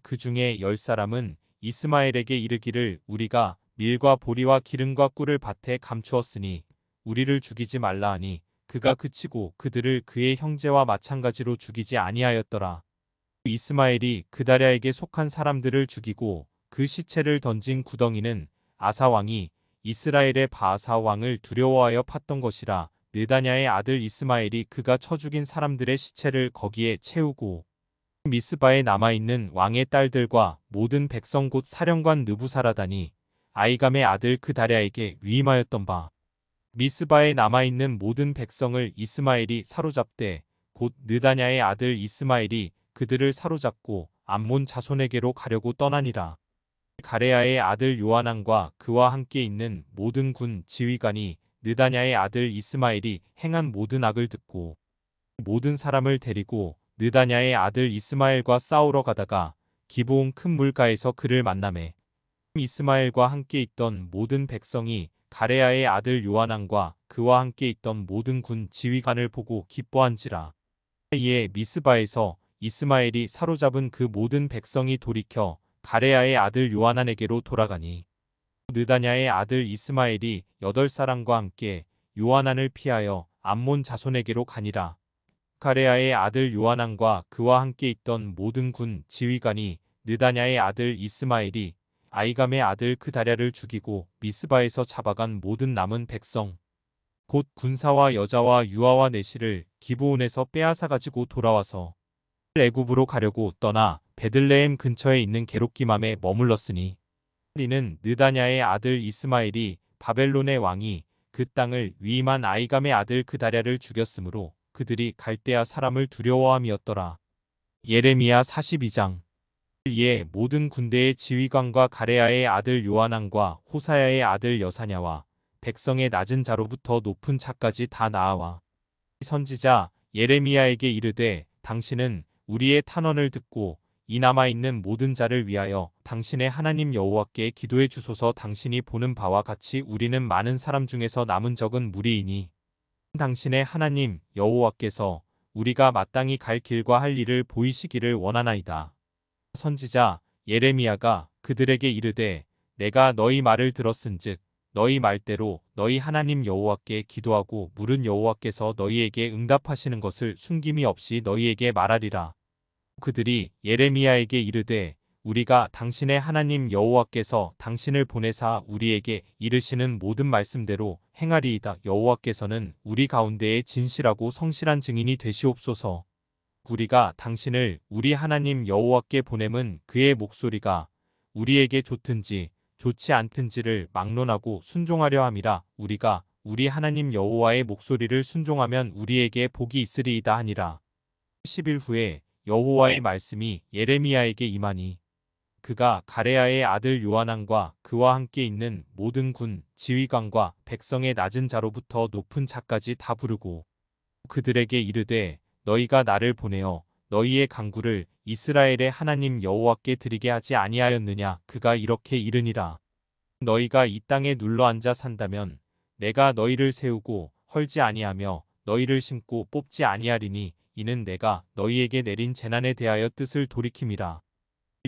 그 중에 10사람은 이스마엘에게 이르기를 우리가 밀과 보리와 기름과 꿀을 밭에 감추었으니 우리를 죽이지 말라 하니 그가 그치고 그들을 그의 형제와 마찬가지로 죽이지 아니하였더라. 이스마엘이 그다랴에게 속한 사람들을 죽이고 그 시체를 던진 구덩이는 아사 왕이 이스라엘의 바아사 왕을 두려워하여 팠던 것이라. 느다냐의 아들 이스마엘이 그가 쳐 죽인 사람들의 시체를 거기에 채우고 미스바에 남아있는 왕의 딸들과 모든 백성 곧 사령관 느부사라단이 아이감의 아들 그다랴에게 위임하였던 바 미스바에 남아있는 모든 백성을 이스마엘이 사로잡되 곧 느다냐의 아들 이스마엘이 그들을 사로잡고 암몬 자손에게로 가려고 떠나니라. 가레야의 아들 요하난과 그와 함께 있는 모든 군 지휘관이 느다냐의 아들 이스마엘이 행한 모든 악을 듣고 모든 사람을 데리고 느다냐의 아들 이스마엘과 싸우러 가다가 기브온 큰 물가에서 그를 만나매 이스마엘과 함께 있던 모든 백성이 가레야의 아들 요하난과 그와 함께 있던 모든 군 지휘관을 보고 기뻐한지라. 이에 미스바에서 이스마엘이 사로잡은 그 모든 백성이 돌이켜 가레야의 아들 요하난에게로 돌아가니 느다냐의 아들 이스마엘이 8사람과 함께 요하난을 피하여 암몬 자손에게로 가니라. 가레야의 아들 요하난과 그와 함께 있던 모든 군 지휘관이 느다냐의 아들 이스마엘이 아이감의 아들 그다랴를 죽이고 미스바에서 잡아간 모든 남은 백성 곧 군사와 여자와 유아와 내시를 기브온에서 빼앗아 가지고 돌아와서 애굽으로 가려고 떠나 베들레헴 근처에 있는 게롯기맘에 머물렀으니 이는 느다냐의 아들 이스마엘이 바벨론의 왕이 그 땅을 위임한 아이감의 아들 그다랴를 죽였으므로 그들이 갈대아 사람을 두려워함이었더라. 예레미야 42장. 이에 모든 군대의 지휘관과 가레야의 아들 요하난과 호사야의 아들 여사냐와 백성의 낮은 자로부터 높은 자까지 다 나아와 선지자 예레미야에게 이르되 당신은 우리의 탄원을 듣고 이 남아있는 모든 자를 위하여 당신의 하나님 여호와께 기도해 주소서. 당신이 보는 바와 같이 우리는 많은 사람 중에서 남은 적은 무리이니 당신의 하나님 여호와께서 우리가 마땅히 갈 길과 할 일을 보이시기를 원하나이다. 선지자 예레미야가 그들에게 이르되 내가 너희 말을 들었은즉 너희 말대로 너희 하나님 여호와께 기도하고 물은 여호와께서 너희에게 응답하시는 것을 숨김이 없이 너희에게 말하리라. 그들이 예레미야에게 이르되 우리가 당신의 하나님 여호와께서 당신을 보내사 우리에게 이르시는 모든 말씀대로 행하리이다. 여호와께서는 우리 가운데에 진실하고 성실한 증인이 되시옵소서. 우리가 당신을 우리 하나님 여호와께 보냄은 그의 목소리가 우리에게 좋든지 좋지 않든지를 막론하고 순종하려 함이라. 우리가 우리 하나님 여호와의 목소리를 순종하면 우리에게 복이 있으리이다 하니라. 10일 후에 여호와의 말씀이 예레미야에게 임하니 그가 가레야의 아들 요하난과 그와 함께 있는 모든 군 지휘관과 백성의 낮은 자로부터 높은 자까지 다 부르고 그들에게 이르되 너희가 나를 보내어 너희의 간구를 이스라엘의 하나님 여호와께 드리게 하지 아니하였느냐. 그가 이렇게 이르니라. 너희가 이 땅에 눌러앉아 산다면 내가 너희를 세우고 헐지 아니하며 너희를 심고 뽑지 아니하리니 이는 내가 너희에게 내린 재난에 대하여 뜻을 돌이킴이라.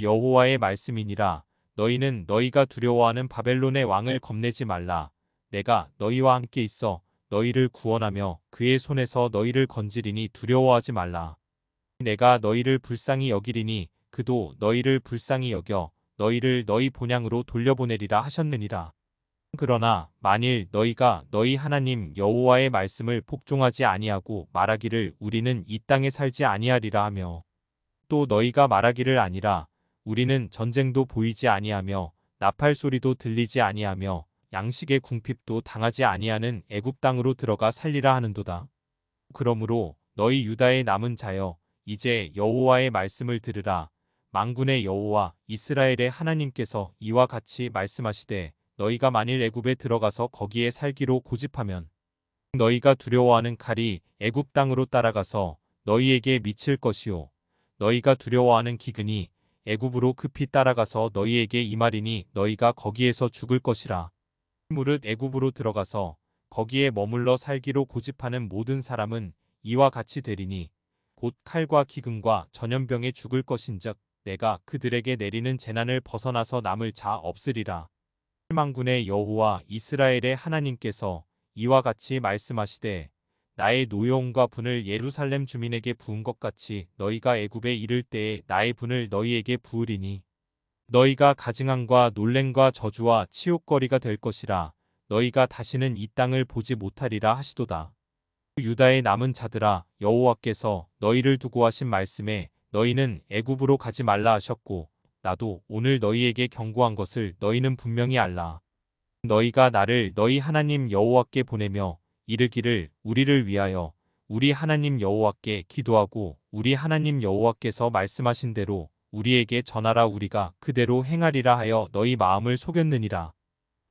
여호와의 말씀이니라. 너희는 너희가 두려워하는 바벨론의 왕을 겁내지 말라. 내가 너희와 함께 있어 너희를 구원하며 그의 손에서 너희를 건지리니 두려워하지 말라. 내가 너희를 불쌍히 여기리니 그도 너희를 불쌍히 여겨 너희를 너희 본향으로 돌려보내리라 하셨느니라. 그러나 만일 너희가 너희 하나님 여호와의 말씀을 복종하지 아니하고 말하기를 우리는 이 땅에 살지 아니하리라 하며 또 너희가 말하기를 아니라 우리는 전쟁도 보이지 아니하며 나팔 소리도 들리지 아니하며 양식의 궁핍도 당하지 아니하는 애굽 땅으로 들어가 살리라 하는도다. 그러므로 너희 유다의 남은 자여 이제 여호와의 말씀을 들으라. 만군의 여호와 이스라엘의 하나님께서 이와 같이 말씀하시되 너희가 만일 애굽에 들어가서 거기에 살기로 고집하면 너희가 두려워하는 칼이 애굽 땅으로 따라가서 너희에게 미칠 것이요 너희가 두려워하는 기근이 애굽으로 급히 따라가서 너희에게 임하리니 너희가 거기에서 죽을 것이라. 무릇 애굽으로 들어가서 거기에 머물러 살기로 고집하는 모든 사람은 이와 같이 되리니 곧 칼과 기근과 전염병에 죽을 것인즉 내가 그들에게 내리는 재난을 벗어나서 남을 자 없으리라. 만군의 여호와 이스라엘의 하나님께서 이와 같이 말씀하시되 나의 노여움과 분을 예루살렘 주민에게 부은 것 같이 너희가 애굽에 이를 때에 나의 분을 너희에게 부으리니 너희가 가증함과 놀램과 저주와 치욕거리가 될 것이라. 너희가 다시는 이 땅을 보지 못하리라 하시도다. 유다의 남은 자들아 여호와께서 너희를 두고 하신 말씀에 너희는 애굽으로 가지 말라 하셨고 나도 오늘 너희에게 경고한 것을 너희는 분명히 알라. 너희가 나를 너희 하나님 여호와께 보내며 이르기를 우리를 위하여 우리 하나님 여호와께 기도하고 우리 하나님 여호와께서 말씀하신 대로 우리에게 전하라 우리가 그대로 행하리라 하여 너희 마음을 속였느니라.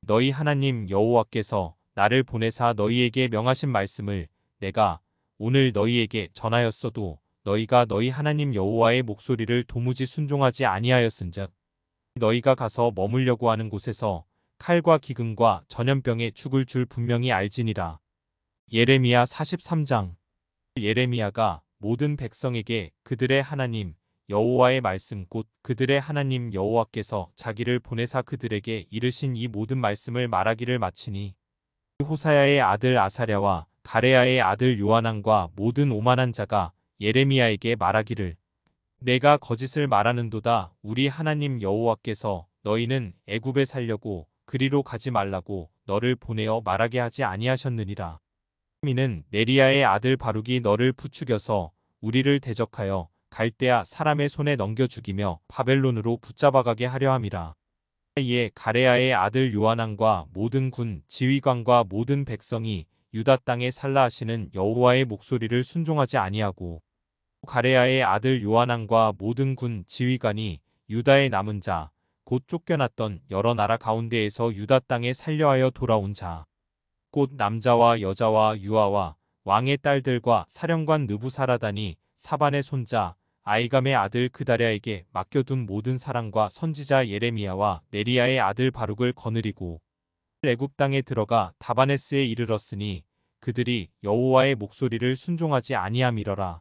너희 하나님 여호와께서 나를 보내사 너희에게 명하신 말씀을 내가 오늘 너희에게 전하였어도 너희가 너희 하나님 여호와의 목소리를 도무지 순종하지 아니하였은즉 너희가 가서 머물려고 하는 곳에서 칼과 기근과 전염병에 죽을 줄 분명히 알지니라. 예레미야 43장. 예레미야가 모든 백성에게 그들의 하나님 여호와의 말씀 곧 그들의 하나님 여호와께서 자기를 보내사 그들에게 이르신 이 모든 말씀을 말하기를 마치니 호사야의 아들 아사랴와 가레야의 아들 요하난과 모든 오만한 자가 예레미야에게 말하기를 내가 거짓을 말하는도다. 우리 하나님 여호와께서 너희는 애굽에 살려고 그리로 가지 말라고 너를 보내어 말하게 하지 아니하셨느니라. 이는 네리야의 아들 바룩이 너를 부추겨서 우리를 대적하여 갈대아 사람의 손에 넘겨 죽이며 바벨론으로 붙잡아가게 하려 함이라. 이에 가레야의 아들 요하난과 모든 군 지휘관과 모든 백성이 유다 땅에 살라 하시는 여호와의 목소리를 순종하지 아니하고 가레야의 아들 요하난과 모든 군 지휘관이 유다의 남은 자 곧 쫓겨났던 여러 나라 가운데에서 유다 땅에 살려하여 돌아온 자 곧 남자와 여자와 유아와 왕의 딸들과 사령관 느부사라단이 사반의 손자 아이감의 아들 그다랴에게 맡겨둔 모든 사람과 선지자 예레미야와 네리야의 아들 바룩을 거느리고 애굽 땅에 들어가 다바네스에 이르렀으니 그들이 여호와의 목소리를 순종하지 아니함이러라.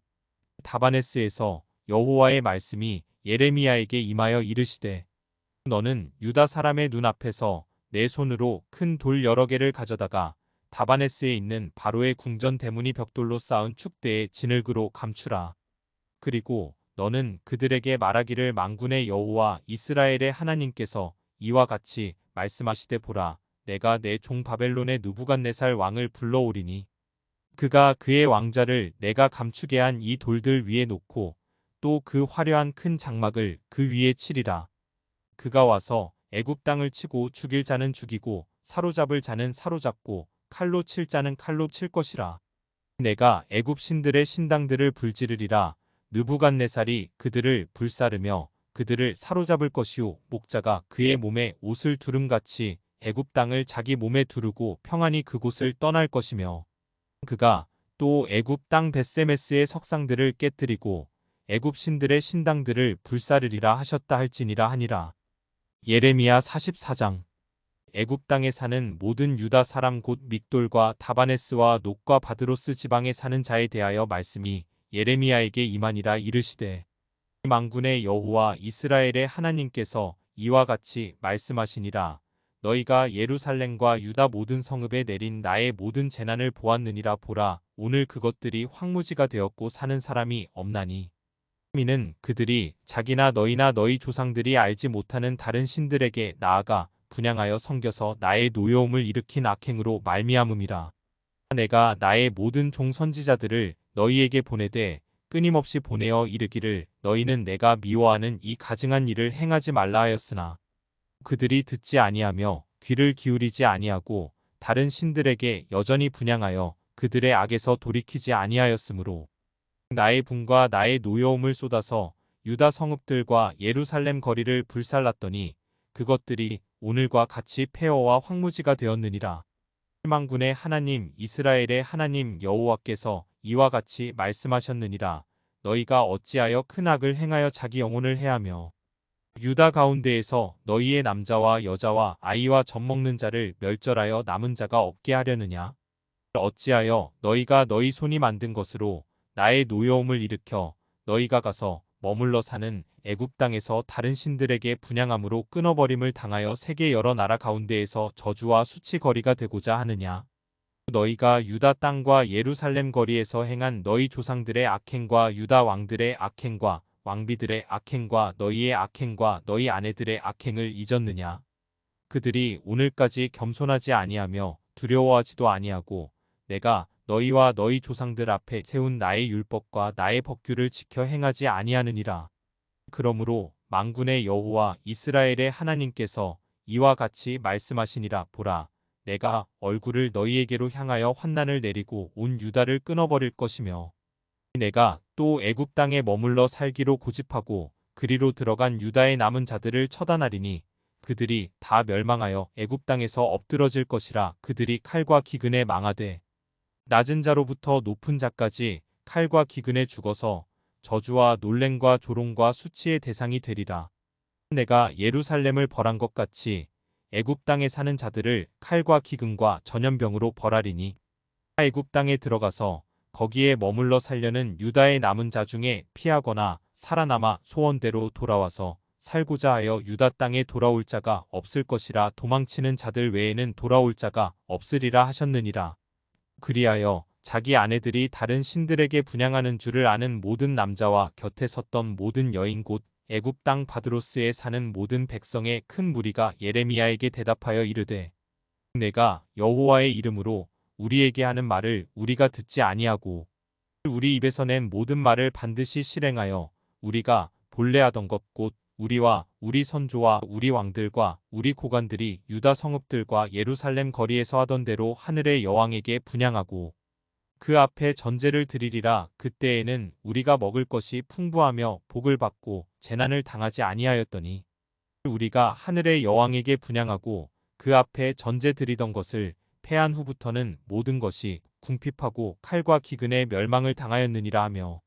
다바네스에서 여호와의 말씀이 예레미야에게 임하여 이르시되 너는 유다 사람의 눈앞에서 내 손으로 큰 돌 여러 개를 가져다가 다바네스에 있는 바로의 궁전 대문이 벽돌로 쌓은 축대에 진흙으로 감추라. 그리고 너는 그들에게 말하기를 만군의 여호와 이스라엘의 하나님께서 이와 같이 말씀하시되 보라 내가 내 종 바벨론의 느부갓네살 왕을 불러오리니 그가 그의 왕자를 내가 감추게 한 이 돌들 위에 놓고 또 그 화려한 큰 장막을 그 위에 치리라. 그가 와서 애굽 땅을 치고 죽일 자는 죽이고 사로잡을 자는 사로잡고 칼로 칠 자는 칼로 칠 것이라. 내가 애굽 신들의 신당들을 불지르리라. 느부갓네살이 그들을 불사르며 그들을 사로잡을 것이요 목자가 그의 몸에 옷을 두름같이 애굽 땅을 자기 몸에 두르고 평안히 그곳을 떠날 것이며 그가 또 애굽 땅 벳세메스의 석상들을 깨뜨리고 애굽 신들의 신당들을 불사르리라 하셨다 할지니라 하니라. 예레미야 44장. 애굽 땅에 사는 모든 유다 사람 곧 믹돌과 다바네스와 녹과 바드로스 지방에 사는 자에 대하여 말씀이 예레미야에게 임하니라 이르시되 만군의 여호와 이스라엘의 하나님께서 이와 같이 말씀하시니라. 너희가 예루살렘과 유다 모든 성읍에 내린 나의 모든 재난을 보았느니라. 보라 오늘 그것들이 황무지가 되었고 사는 사람이 없나니 이는 그들이 자기나 너희나 너희 조상들이 알지 못하는 다른 신들에게 나아가 분향하여 섬겨서 나의 노여움을 일으킨 악행으로 말미암음이라. 내가 나의 모든 종 선지자들을 너희에게 보내되 끊임없이 보내어 이르기를 너희는 내가 미워하는 이 가증한 일을 행하지 말라 하였으나 그들이 듣지 아니하며 귀를 기울이지 아니하고 다른 신들에게 여전히 분향하여 그들의 악에서 돌이키지 아니하였으므로 나의 분과 나의 노여움을 쏟아서 유다 성읍들과 예루살렘 거리를 불살랐더니 그것들이 오늘과 같이 폐허와 황무지가 되었느니라. 만군의 하나님 이스라엘의 하나님 여호와께서 이와 같이 말씀하셨느니라. 너희가 어찌하여 큰 악을 행하여 자기 영혼을 해하며 유다 가운데에서 너희의 남자와 여자와 아이와 젖먹는 자를 멸절하여 남은 자가 없게 하려느냐? 어찌하여 너희가 너희 손이 만든 것으로 나의 노여움을 일으켜 너희가 가서 머물러 사는 애굽 땅에서 다른 신들에게 분향함으로 끊어버림을 당하여 세계 여러 나라 가운데에서 저주와 수치거리가 되고자 하느냐? 너희가 유다 땅과 예루살렘 거리에서 행한 너희 조상들의 악행과 유다 왕들의 악행과 왕비들의 악행과 너희의 악행과 너희 아내들의 악행을 잊었느냐? 그들이 오늘까지 겸손하지 아니하며 두려워하지도 아니하고 내가 너희와 너희 조상들 앞에 세운 나의 율법과 나의 법규를 지켜 행하지 아니하느니라. 그러므로 만군의 여호와 이스라엘의 하나님께서 이와 같이 말씀하시니라. 보라, 내가 얼굴을 너희에게로 향하여 환난을 내리고 온 유다를 끊어버릴 것이며 내가 또 애굽 땅에 머물러 살기로 고집하고 그리로 들어간 유다의 남은 자들을 처단하리니 그들이 다 멸망하여 애굽 땅에서 엎드러질 것이라. 그들이 칼과 기근에 망하되 낮은 자로부터 높은 자까지 칼과 기근에 죽어서 저주와 놀램과 조롱과 수치의 대상이 되리라. 내가 예루살렘을 벌한 것 같이 애굽 땅에 사는 자들을 칼과 기근과 전염병으로 벌하리니 애굽 땅에 들어가서 거기에 머물러 살려는 유다의 남은 자 중에 피하거나 살아남아 소원대로 돌아와서 살고자 하여 유다 땅에 돌아올 자가 없을 것이라. 도망치는 자들 외에는 돌아올 자가 없으리라 하셨느니라. 그리하여 자기 아내들이 다른 신들에게 분향하는 줄을 아는 모든 남자와 곁에 섰던 모든 여인 곧 애굽 땅 바드로스에 사는 모든 백성의 큰 무리가 예레미야에게 대답하여 이르되 내가 여호와의 이름으로 우리에게 하는 말을 우리가 듣지 아니하고 우리 입에서 낸 모든 말을 반드시 실행하여 우리가 본래 하던 것 곧 우리와 우리 선조와 우리 왕들과 우리 고관들이 유다 성읍들과 예루살렘 거리에서 하던 대로 하늘의 여왕에게 분향하고 그 앞에 전제를 드리리라. 그때에는 우리가 먹을 것이 풍부하며 복을 받고 재난을 당하지 아니하였더니 우리가 하늘의 여왕에게 분향하고 그 앞에 전제 드리던 것을 패한 후부터는 모든 것이 궁핍하고 칼과 기근에 멸망을 당하였느니라 하며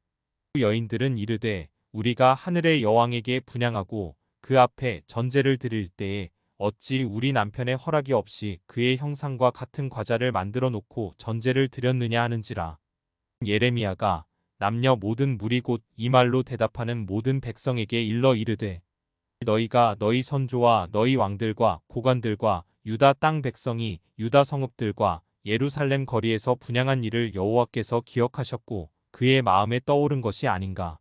여인들은 이르되 우리가 하늘의 여왕에게 분향하고 그 앞에 전제를 드릴 때에 어찌 우리 남편의 허락이 없이 그의 형상과 같은 과자를 만들어 놓고 전제를 드렸느냐 하는지라. 예레미야가 남녀 모든 무리 곧 이 말로 대답하는 모든 백성에게 일러 이르되 너희가 너희 선조와 너희 왕들과 고관들과 유다 땅 백성이 유다 성읍들과 예루살렘 거리에서 분향한 일을 여호와께서 기억하셨고 그의 마음에 떠오른 것이 아닌가.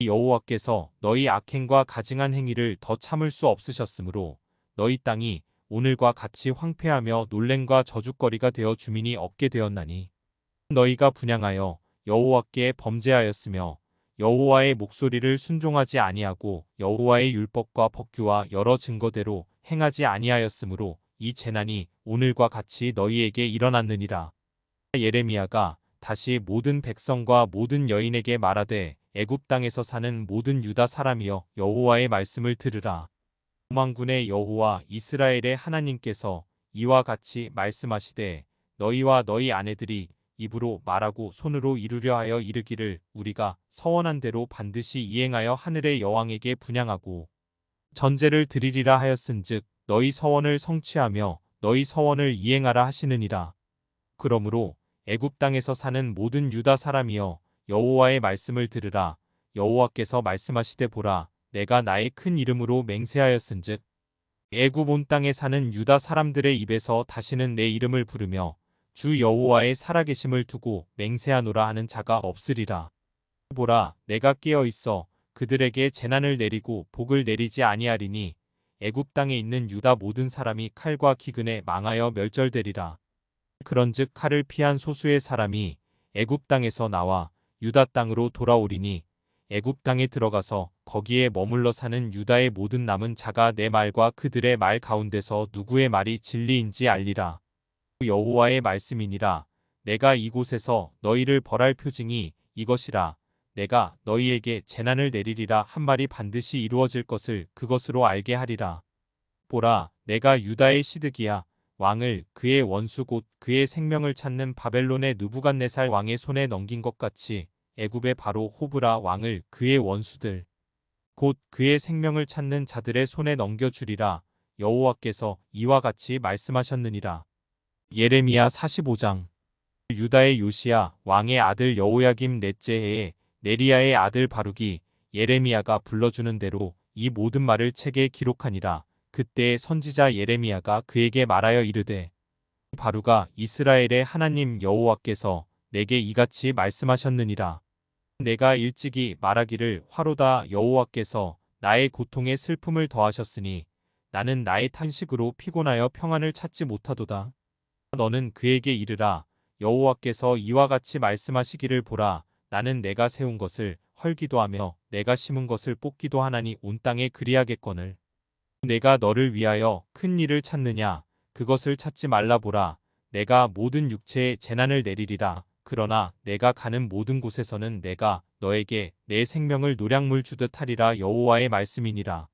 여호와께서 너희 악행과 가증한 행위를 더 참을 수 없으셨으므로 너희 땅이 오늘과 같이 황폐하며 놀램과 저주거리가 되어 주민이 없게 되었나니 너희가 분향하여 여호와께 범죄하였으며 여호와의 목소리를 순종하지 아니하고 여호와의 율법과 법규와 여러 증거대로 행하지 아니하였으므로 이 재난이 오늘과 같이 너희에게 일어났느니라. 예레미야가 다시 모든 백성과 모든 여인에게 말하되 애굽 땅에서 사는 모든 유다 사람이여 여호와의 말씀을 들으라. 만군의 여호와 이스라엘의 하나님께서 이와 같이 말씀하시되 너희와 너희 아내들이 입으로 말하고 손으로 이루려 하여 이르기를 우리가 서원한 대로 반드시 이행하여 하늘의 여왕에게 분향하고 전제를 드리리라 하였은즉 너희 서원을 성취하며 너희 서원을 이행하라 하시느니라. 그러므로 애굽 땅에서 사는 모든 유다 사람이여 여호와의 말씀을 들으라. 여호와께서 말씀하시되 보라, 내가 나의 큰 이름으로 맹세하였은즉 애굽 온 땅에 사는 유다 사람들의 입에서 다시는 내 이름을 부르며 주 여호와의 살아계심을 두고 맹세하노라 하는 자가 없으리라. 보라, 내가 깨어 있어 그들에게 재난을 내리고 복을 내리지 아니하리니 애굽 땅에 있는 유다 모든 사람이 칼과 기근에 망하여 멸절되리라. 그런즉 칼을 피한 소수의 사람이 애굽 땅에서 나와 유다 땅으로 돌아오리니 애굽 땅에 들어가서 거기에 머물러 사는 유다의 모든 남은 자가 내 말과 그들의 말 가운데서 누구의 말이 진리인지 알리라. 여호와의 말씀이니라. 내가 이곳에서 너희를 벌할 표징이 이것이라. 내가 너희에게 재난을 내리리라 한 말이 반드시 이루어질 것을 그것으로 알게 하리라. 보라, 내가 유다의 시드기야 왕을 그의 원수 곧 그의 생명을 찾는 바벨론의 느부갓네살 왕의 손에 넘긴 것 같이 애굽의 바로 호브라 왕을 그의 원수들 곧 그의 생명을 찾는 자들의 손에 넘겨주리라. 여호와께서 이와 같이 말씀하셨느니라. 예레미야 45장. 유다의 요시야 왕의 아들 여호야김 넷째 해에 네리야의 아들 바룩이 예레미야가 불러주는 대로 이 모든 말을 책에 기록하니라. 그때에 선지자 예레미야가 그에게 말하여 이르되 바룩아, 이스라엘의 하나님 여호와께서 내게 이같이 말씀하셨느니라. 내가 일찍이 말하기를 화로다. 여호와께서 나의 고통에 슬픔을 더하셨으니 나는 나의 탄식으로 피곤하여 평안을 찾지 못하도다. 너는 그에게 이르라. 여호와께서 이와 같이 말씀하시기를 보라. 나는 내가 세운 것을 헐기도 하며 내가 심은 것을 뽑기도 하나니 온 땅에 그리하겠거늘. 내가 너를 위하여 큰 일을 찾느냐? 그것을 찾지 말라 보라. 내가 모든 육체에 재난을 내리리라. 그러나 내가 가는 모든 곳에서는 내가 너에게 내 생명을 노량물 주듯 하리라. 여호와의 말씀이니라.